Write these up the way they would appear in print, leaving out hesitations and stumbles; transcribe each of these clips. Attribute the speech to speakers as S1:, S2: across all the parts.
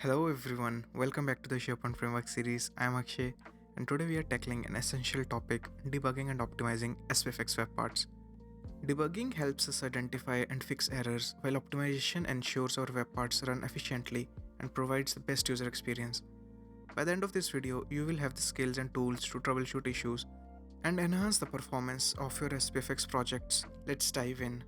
S1: Hello everyone, welcome back to the SharePoint Framework series. I am Akshay, and today we are tackling an essential topic, debugging and optimizing SPFx web parts. Debugging helps us identify and fix errors, while optimization ensures our web parts run efficiently and provides the best user experience. By the end of this video, you will have the skills and tools to troubleshoot issues and enhance the performance of your SPFx projects. Let's dive in.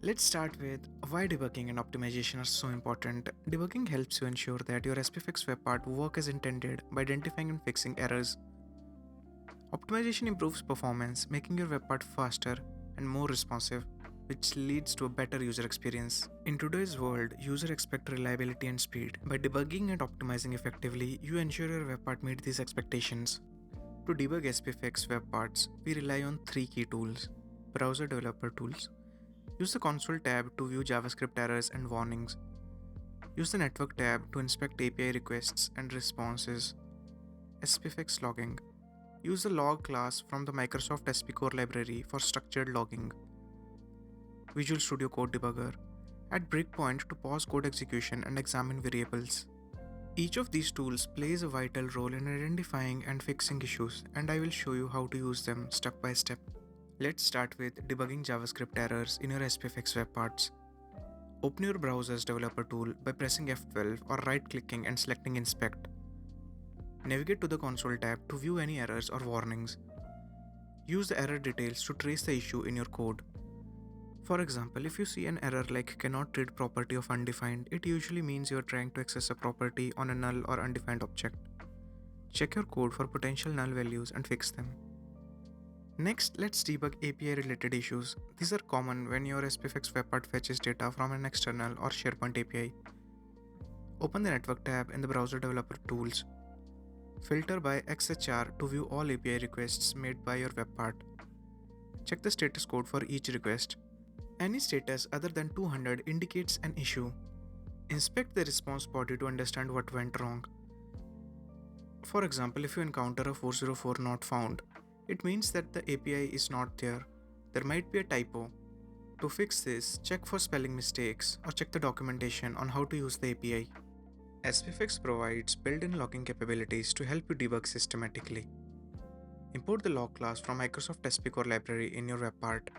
S1: Let's start with why debugging and optimization are so important. Debugging helps you ensure that your SPFx web part work as intended by identifying and fixing errors. Optimization improves performance, making your web part faster and more responsive, which leads to a better user experience. In today's world, users expect reliability and speed. By debugging and optimizing effectively, you ensure your web part meets these expectations. To debug SPFx web parts, we rely on three key tools: browser developer tools. Use the console tab to view JavaScript errors and warnings. Use the network tab to inspect API requests and responses. SPFx logging. Use the log class from the Microsoft SP Core library for structured logging. Visual Studio Code Debugger. Add breakpoint to pause code execution and examine variables. Each of these tools plays a vital role in identifying and fixing issues, and I will show you how to use them step by step. Let's start with debugging JavaScript errors in your SPFx web parts. Open your browser's developer tool by pressing F12 or right-clicking and selecting Inspect. Navigate to the console tab to view any errors or warnings. Use the error details to trace the issue in your code. For example, if you see an error like cannot read property of undefined, it usually means you are trying to access a property on a null or undefined object. Check your code for potential null values and fix them. Next, let's debug API related issues. These are common when your SPFx web part fetches data from an external or SharePoint API. Open the network tab in the browser developer tools. Filter by XHR to view all API requests made by your web part. Check the status code for each request. Any status other than 200 indicates an issue. Inspect the response body to understand what went wrong. For example, if you encounter a 404 not found, it means that the API is not there. There might be a typo. To fix this, check for spelling mistakes or check the documentation on how to use the API. SPFx provides built-in logging capabilities to help you debug systematically. Import the log class from Microsoft SP Core library in your web part.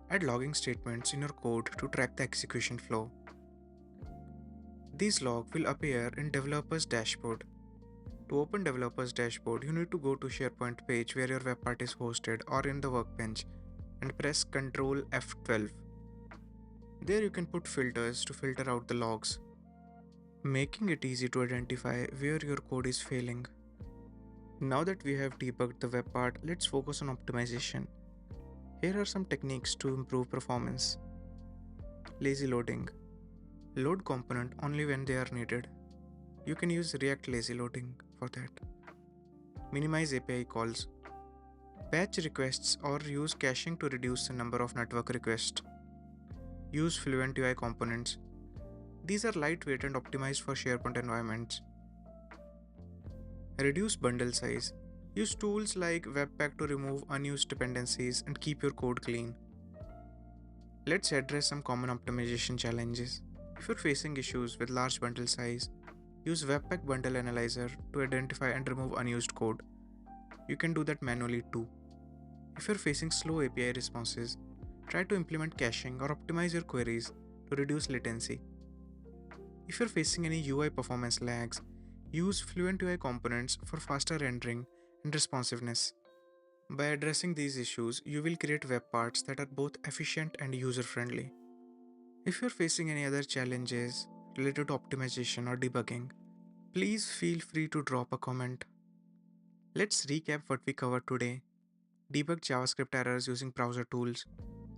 S1: Add logging statements in your code to track the execution flow. These logs will appear in Developer's Dashboard. To open Developer's Dashboard, you need to go to SharePoint page where your web part is hosted or in the workbench and press Ctrl F12. There you can put filters to filter out the logs, making it easy to identify where your code is failing. Now that we have debugged the web part, let's focus on optimization. Here are some techniques to improve performance. Lazy loading. Load component only when they are needed. You can use React lazy loading for that. Minimize API calls. Batch requests or use caching to reduce the number of network requests. Use Fluent UI components. These are lightweight and optimized for SharePoint environments. Reduce bundle size. Use tools like Webpack to remove unused dependencies and keep your code clean. Let's address some common optimization challenges. If you're facing issues with large bundle size, use Webpack Bundle Analyzer to identify and remove unused code. You can do that manually too. If you're facing slow API responses, try to implement caching or optimize your queries to reduce latency. If you're facing any UI performance lags, use Fluent UI components for faster rendering and responsiveness. By addressing these issues, you will create web parts that are both efficient and user-friendly. If you're facing any other challenges related to optimization or debugging, please feel free to drop a comment. Let's recap what we covered today. Debug JavaScript errors using browser tools,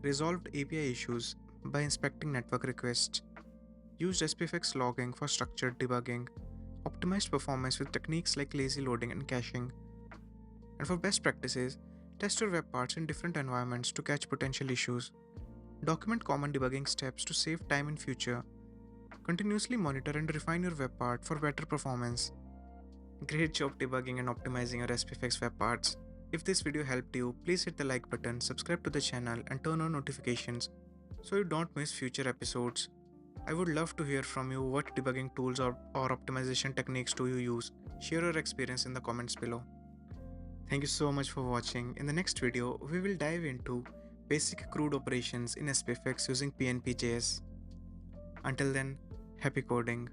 S1: resolved API issues by inspecting network requests, used SPFx logging for structured debugging, optimized performance with techniques like lazy loading and caching. And for best practices, test your web parts in different environments to catch potential issues. Document common debugging steps to save time in future. Continuously monitor and refine your web part for better performance. Great job debugging and optimizing your SPFx web parts. If this video helped you, please hit the like button, subscribe to the channel and turn on notifications so you don't miss future episodes. I would love to hear from you what debugging tools or optimization techniques do you use. Share your experience in the comments below. Thank you so much for watching. In the next video, we will dive into basic CRUD operations in SPFx using PNP.js. Until then, happy coding.